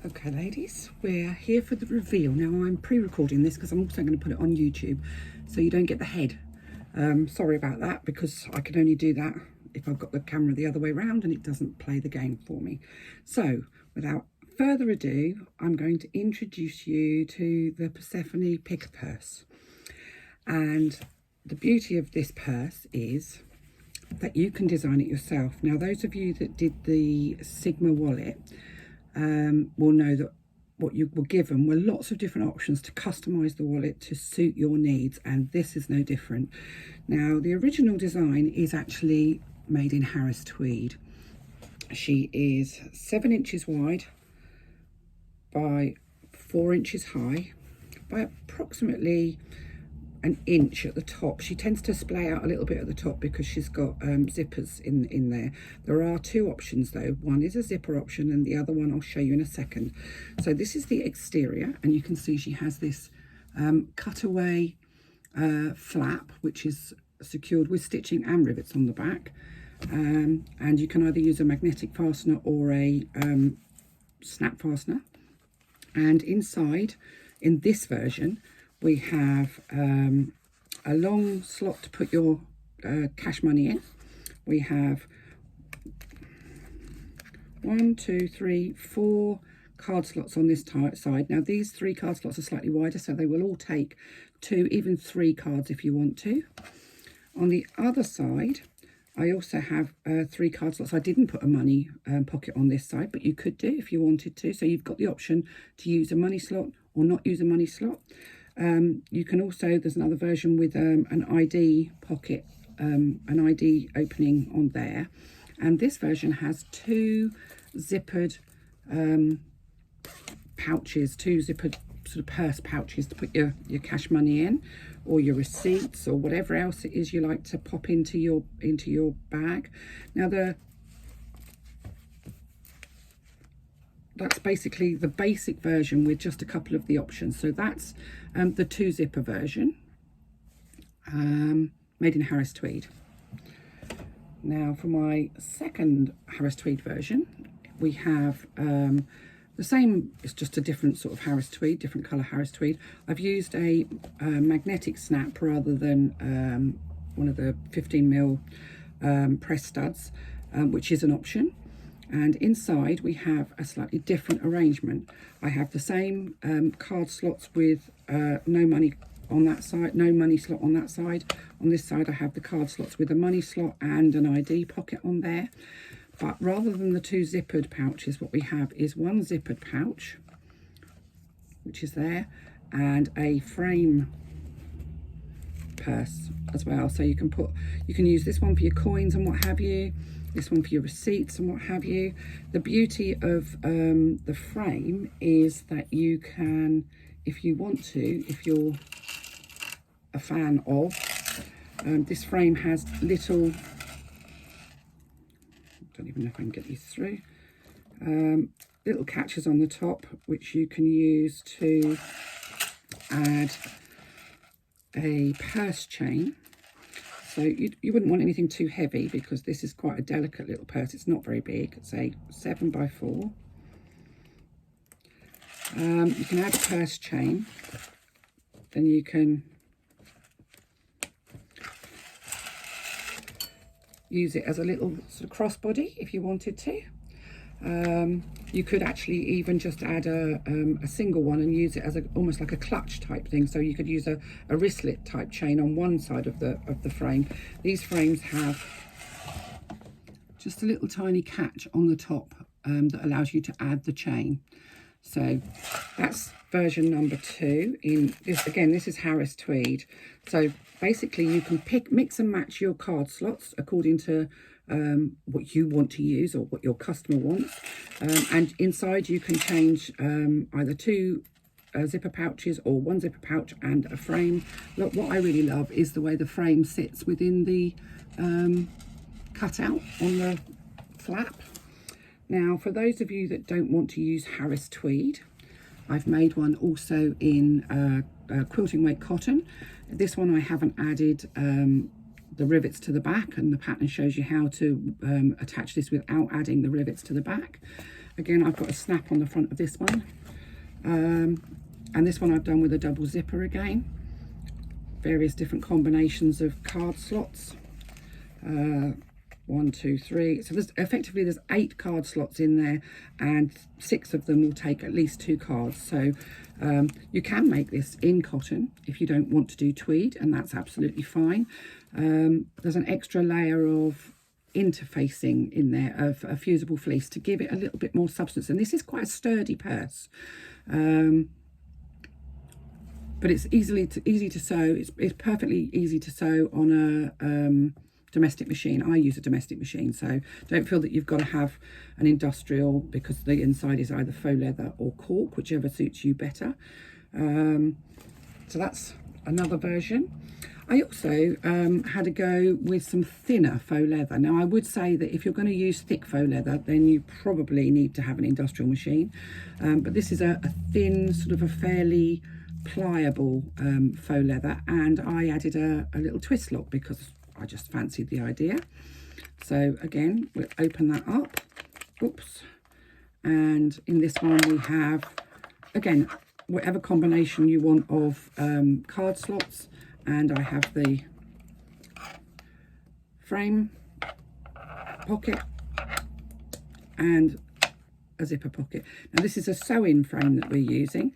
Okay ladies, we're here for the reveal. Now I'm pre-recording this because I'm also going to put it on YouTube so you don't get the head. Sorry about that, because I can only do that if I've got the camera the other way around and it doesn't play the game for me. So without further ado, I'm going to introduce you to the Persephone pick purse. And the beauty of this purse is that you can design it yourself. Now those of you that did the Sigma wallet will know that what you were given were lots of different options to customize the wallet to suit your needs, and this is no different. Now the original design is actually made in Harris tweed. She is 7 inches wide by 4 inches high by approximately an inch at the top. She tends to splay out a little bit at the top because she's got zippers in there. There are two options though. One is a zipper option and the other one I'll show you in a second. So this is the exterior, and you can see she has this cutaway flap which is secured with stitching and rivets on the back, and you can either use a magnetic fastener or a snap fastener. And inside, in this version, we have a long slot to put your cash money in. We have 1, 2, 3, 4 card slots on this side. Now these 3 card slots are slightly wider, so they will all take 2, even 3 cards if you want to. On the other side, I also have 3 card slots. I didn't put a money pocket on this side, but you could do if you wanted to. So you've got the option to use a money slot or not use a money slot. You can also, there's another version with an ID pocket, an ID opening on there. And this version has 2 zippered pouches, 2 zippered sort of purse pouches to put your cash money in, or your receipts, or whatever else it is you like to pop into your bag. Now that's basically the basic version with just a couple of the options. So that's the 2 zipper version, made in Harris tweed. Now for my second Harris tweed version, we have the same, it's just a different sort of Harris tweed, different colour Harris tweed. I've used a magnetic snap rather than one of the 15mm press studs, which is an option. And inside we have a slightly different arrangement. I have the same card slots with no money on that side, no money slot on that side. On this side I have the card slots with a money slot and an ID pocket on there. But rather than the 2 zippered pouches, what we have is 1 zippered pouch, which is there, and a frame purse as well. So you can use this one for your coins and what have you, this one for your receipts and what have you. The beauty of the frame is that you can, if you want to, if you're a fan of, this frame has little, I don't even know if I can get these through, little catches on the top which you can use to add a purse chain. So you wouldn't want anything too heavy because this is quite a delicate little purse. It's not very big. It's a 7 by 4. You can add a purse chain. Then you can use it as a little sort of crossbody if you wanted to. You could actually even just add a single one and use it as almost like a clutch type thing. So you could use a wristlet type chain on one side of the frame. These frames have just a little tiny catch on the top that allows you to add the chain. So that's version number 2. In this, again, this is Harris tweed. So basically you can mix and match your card slots according to what you want to use or what your customer wants, and inside you can change either 2 zipper pouches or 1 zipper pouch and a frame. Look, what I really love is the way the frame sits within the cutout on the flap. Now for those of you that don't want to use Harris tweed, I've made one also in quilting weight cotton. This one I haven't added the rivets to the back, and the pattern shows you how to attach this without adding the rivets to the back. Again, I've got a snap on the front of this one. And this one I've done with a double zipper again. Various different combinations of card slots. 1, 2, 3. So there's 8 card slots in there, and 6 of them will take at least 2 cards. So you can make this in cotton if you don't want to do tweed, and that's absolutely fine. There's an extra layer of interfacing in there of a fusible fleece to give it a little bit more substance, and this is quite a sturdy purse. But it's easy to sew. It's perfectly easy to sew on a domestic machine. I use a domestic machine, so don't feel that you've got to have an industrial, because the inside is either faux leather or cork, whichever suits you better. So that's another version. I also had a go with some thinner faux leather. Now, I would say that if you're going to use thick faux leather, then you probably need to have an industrial machine. But this is a thin, sort of a fairly pliable faux leather, and I added a little twist lock because I just fancied the idea. So again, we'll open that up. Oops. And in this one we have, again, whatever combination you want of card slots, and I have the frame pocket and a zipper pocket. Now this is a sew-in frame that we're using.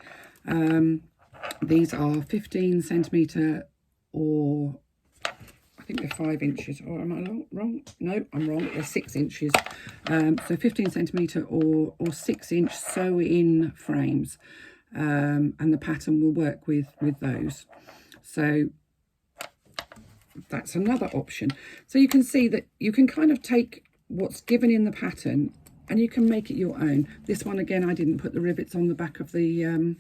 These are 15 centimetre, or I think they're 5 inches. Or am I wrong? No, I'm wrong. They're 6 inches. So 15 centimetre or 6 inch sew-in frames, and the pattern will work with those. So that's another option. So you can see that you can kind of take what's given in the pattern and you can make it your own. This one, again, I didn't put the rivets on the back of the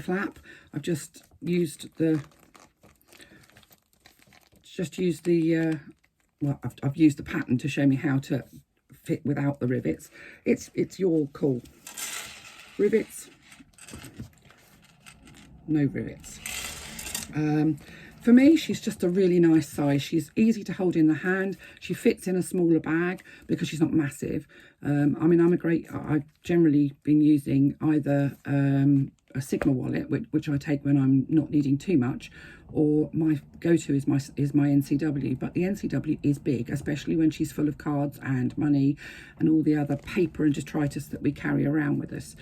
flap. I've just used the well, I've used the pattern to show me how to fit without the rivets. It's your call. Rivets, no rivets. For me, she's just a really nice size. She's easy to hold in the hand. She fits in a smaller bag because she's not massive. I mean, I've generally been using either a Sigma wallet, which I take when I'm not needing too much, or my go-to is my NCW. But the NCW is big, especially when she's full of cards and money and all the other paper and detritus that we carry around with us.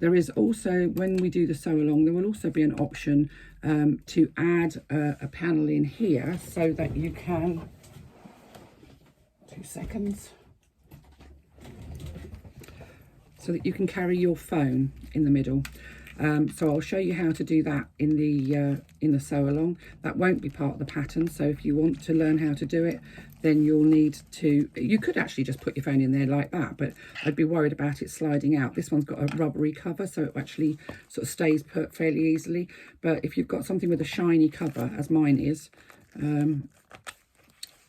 There is also, when we do the sew along, there will also be an option to add a panel in here so that you can, 2 seconds, so that you can carry your phone in the middle. So I'll show you how to do that in the sew along. That won't be part of the pattern, so if you want to learn how to do it, then you'll need to, you could actually just put your phone in there like that, but I'd be worried about it sliding out. This one's got a rubbery cover, so it actually sort of stays put fairly easily. But if you've got something with a shiny cover, as mine is,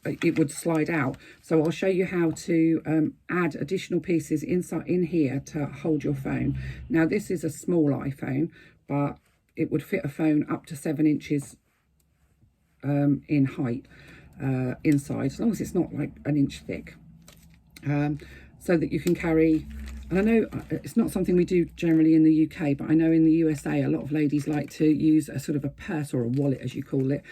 it would slide out. So I'll show you how to add additional pieces in here to hold your phone. Now this is a small iPhone, but it would fit a phone up to 7 inches in height inside, as long as it's not like 1 inch thick, so that you can carry. And I know it's not something we do generally in the UK, but I know in the USA a lot of ladies like to use a sort of a purse or a wallet, as you call it,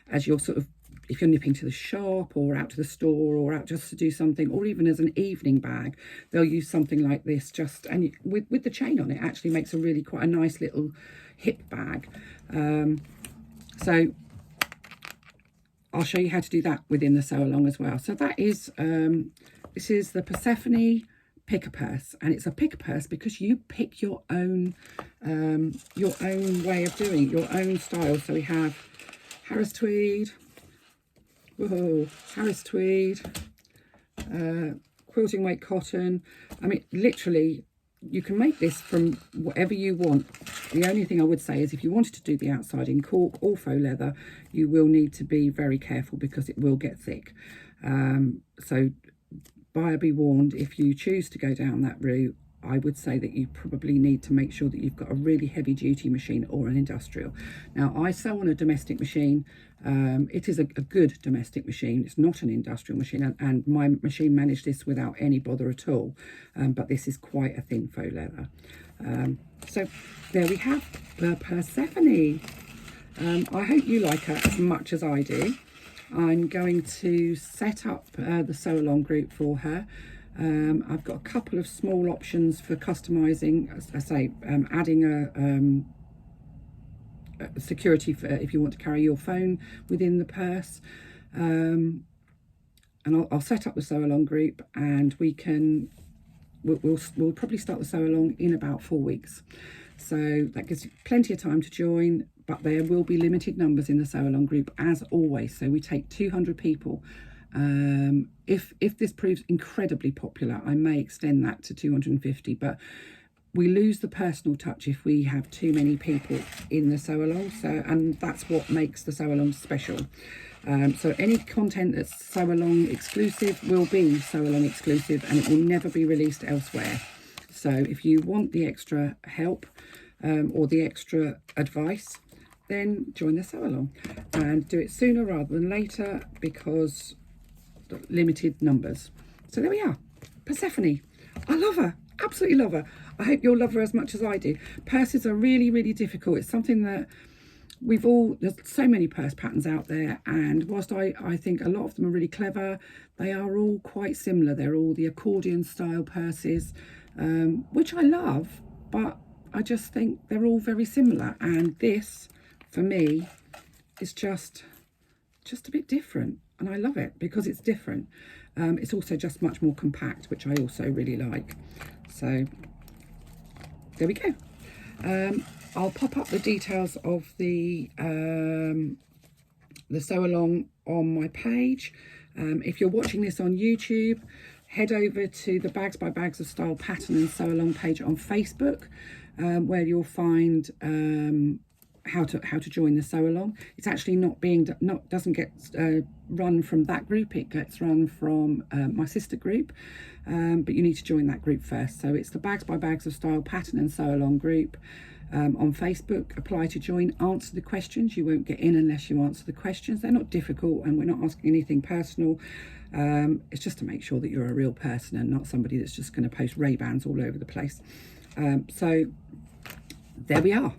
as your sort of, if you're nipping to the shop or out to the store or out just to do something, or even as an evening bag, they'll use something like this, just, and with the chain on it, actually makes a really quite a nice little hip bag. So I'll show you how to do that within the sew along as well. So that is, this is the Persephone picker purse, and it's a picker purse because you pick your own way of doing it, your own style. So we have Harris tweed, whoa, Harris tweed, quilting weight cotton. I mean, literally, you can make this from whatever you want. The only thing I would say is if you wanted to do the outside in cork or faux leather, you will need to be very careful because it will get thick. So buyer be warned, if you choose to go down that route, I would say that you probably need to make sure that you've got a really heavy duty machine or an industrial. Now, I sew on a domestic machine. It is a good domestic machine. It's not an industrial machine, and my machine managed this without any bother at all. But this is quite a thin faux leather. So there we have the Persephone. I hope you like her as much as I do. I'm going to set up the sew along group for her. I've got a couple of small options for customising, as I say, adding a security for if you want to carry your phone within the purse. And I'll set up the sew along group, and we'll probably start the sew along in about 4 weeks. So that gives you plenty of time to join, but there will be limited numbers in the sew along group as always. So we take 200 people. If this proves incredibly popular, I may extend that to 250, but we lose the personal touch if we have too many people in the sew along. So, and that's what makes the sew along special. So any content that's sew along exclusive will be sew along exclusive, and it will never be released elsewhere. So if you want the extra help or the extra advice, then join the sew along, and do it sooner rather than later, because limited numbers. So there we are, Persephone. I love her, absolutely love her. I hope you'll love her as much as I do. Purses are really, really difficult. It's something that there's so many purse patterns out there, and whilst I think a lot of them are really clever, they are all quite similar. They're all the accordion style purses, which I love, but I just think they're all very similar. And this, for me, is just a bit different, and I love it because it's different. It's also just much more compact, which I also really like. So there we go. I'll pop up the details of the sew along on my page. If you're watching this on YouTube, head over to the Bags by Bags of Style pattern and sew along page on Facebook, where you'll find how to join the sew along. It's actually doesn't get run from that group. It gets run from my sister group, but you need to join that group first. So it's the Bags by Bags of Style pattern and sew along group on Facebook. Apply to join, answer the questions. You won't get in unless you answer the questions. They're not difficult, and we're not asking anything personal. It's just to make sure that you're a real person and not somebody that's just going to post Ray-Bans all over the place. So there we are.